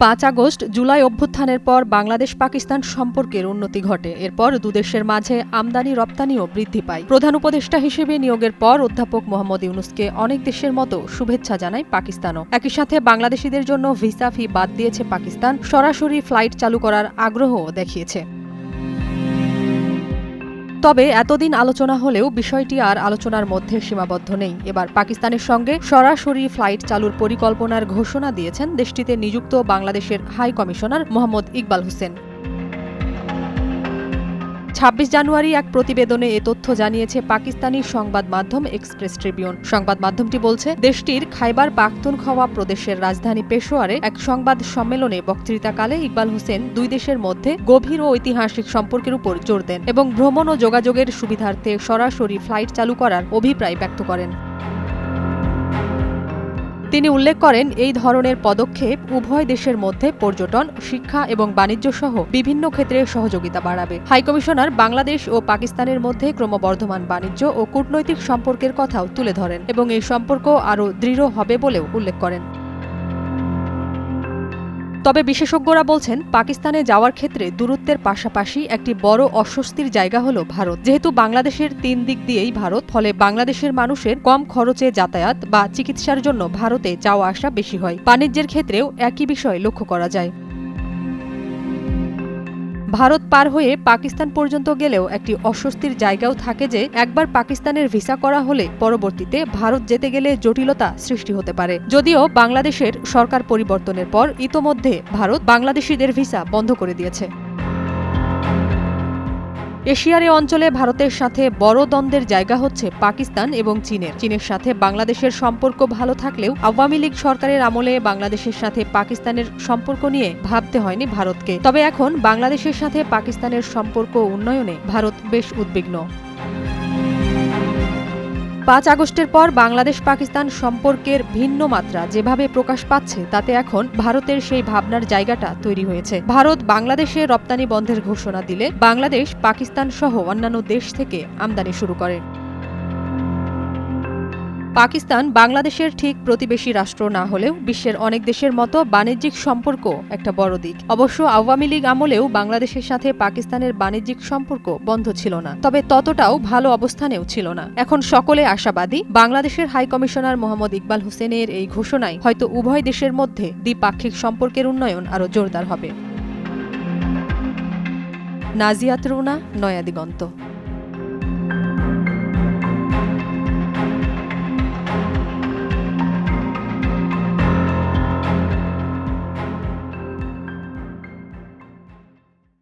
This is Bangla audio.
৫ আগস্ট জুলাই অভ্যুত্থানের পর বাংলাদেশ পাকিস্তান সম্পর্কের উন্নতি ঘটে। এরপর দুদেশের মাঝে আমদানি রপ্তানিও বৃদ্ধি পায়। প্রধান উপদেষ্টা হিসেবে নিয়োগের পর অধ্যাপক মোহাম্মদ ইউনূসকে অনেক দেশের মতো শুভেচ্ছা জানায় পাকিস্তানও। একই সাথে বাংলাদেশিদের জন্য ভিসা ফি বাদ দিয়েছে পাকিস্তান, সরাসরি ফ্লাইট চালু করার আগ্রহও দেখিয়েছে। তবে এতদিন আলোচনা হলেও বিষয়টি আর আলোচনার মধ্যে সীমাবদ্ধ নেই। এবার পাকিস্তানের সঙ্গে সরাসরি ফ্লাইট চালুর পরিকল্পনার ঘোষণা দিয়েছেন দেশটিতে নিযুক্ত বাংলাদেশের হাই কমিশনার মোহাম্মদ ইকবাল হোসেন। ২৬ জানুয়ারি এক প্রতিবেদনে এ তথ্য জানিয়েছে পাকিস্তানি সংবাদ মাধ্যম এক্সপ্রেস ট্রিবিউন। সংবাদ মাধ্যমটি বলছে, দেশটির খাইবার পাখতুনখওয়া প্রদেশের রাজধানী পেশোয়ারে এক সংবাদ সম্মেলনে বক্তৃতাকালে ইকবাল হোসেন দুই দেশের মধ্যে গভীর ও ঐতিহাসিক সম্পর্কের উপর জোর দেন এবং ভ্রমণ ও যোগাযোগের সুবিধার্থে সরাসরি ফ্লাইট চালু করার অভিপ্রায় ব্যক্ত করেন। তিনি উল্লেখ করেন, এই ধরনের পদক্ষেপ উভয় দেশের মধ্যে পর্যটন, শিক্ষা এবং বাণিজ্য সহ বিভিন্ন ক্ষেত্রে সহযোগিতা বাড়াবে। হাইকমিশনার বাংলাদেশ ও পাকিস্তানের মধ্যে ক্রমবর্ধমান বাণিজ্য ও কূটনৈতিক সম্পর্কের কথাও তুলে ধরেন এবং এই সম্পর্ক আরও দৃঢ় হবে বলেও উল্লেখ করেন। তবে বিশেষজ্ঞরা বলছেন, পাকিস্তানে যাওয়ার ক্ষেত্রে দূরত্বের পাশাপাশি একটি বড় অস্বস্তির জায়গা হল ভারত। যেহেতু বাংলাদেশের ৩ দিক দিয়েই ভারত, ফলে বাংলাদেশের মানুষের কম খরচে যাতায়াত বা চিকিৎসার জন্য ভারতে যাওয়া আসা বেশি হয়। বাণিজ্যের ক্ষেত্রেও একই বিষয় লক্ষ্য করা যায়। ভারত পার হয়ে পাকিস্তান পর্যন্ত গেলেও একটি অস্বস্তির জায়গাও থাকে যে, একবার পাকিস্তানের ভিসা করা হলে পরবর্তীতে ভারত যেতে গেলে জটিলতা সৃষ্টি হতে পারে। যদিও বাংলাদেশের সরকার পরিবর্তনের পর ইতোমধ্যে ভারত বাংলাদেশিদের ভিসা বন্ধ করে দিয়েছে। এশিয়ার এ অঞ্চলে ভারতের সাথে বড় দ্বন্দ্বের জায়গা হচ্ছে পাকিস্তান এবং চীনের সাথে বাংলাদেশের সম্পর্ক ভালো থাকলেও আওয়ামী লীগ সরকারের আমলে বাংলাদেশের সাথে পাকিস্তানের সম্পর্ক নিয়ে ভাবতে হয়নি ভারতকে। তবে এখন বাংলাদেশের সাথে পাকিস্তানের সম্পর্ক উন্নয়নে ভারত বেশ উদ্বিগ্ন। ৫ আগস্টের পর বাংলাদেশ পাকিস্তান সম্পর্কের ভিন্ন মাত্রা যেভাবে প্রকাশ পাচ্ছে, তাতে এখন ভারতের সেই ভাবনার জায়গাটা তৈরি হয়েছে। ভারত বাংলাদেশে রপ্তানি বন্ধের ঘোষণা দিলে বাংলাদেশ পাকিস্তান সহ অন্যান্য দেশ থেকে আমদানি শুরু করে। পাকিস্তান বাংলাদেশের ঠিক প্রতিবেশী রাষ্ট্র না হলেও বিশ্বের অনেক দেশের মতো বাণিজ্যিক সম্পর্ক একটা বড় দিক। অবশ্য আওয়ামী লীগ আমলেও বাংলাদেশের সাথে পাকিস্তানের বাণিজ্যিক সম্পর্ক বন্ধ ছিল না, তবে ততটাও ভালো অবস্থানেও ছিল না। এখন সকলে আশাবাদী, বাংলাদেশের হাই কমিশনার মোহাম্মদ ইকবাল হোসেনের এই ঘোষণায় হয়তো উভয় দেশের মধ্যে দ্বিপাক্ষিক সম্পর্কের উন্নয়ন আরও জোরদার হবে। নাজিয়াত রুনা, নয়া দিগন্ত।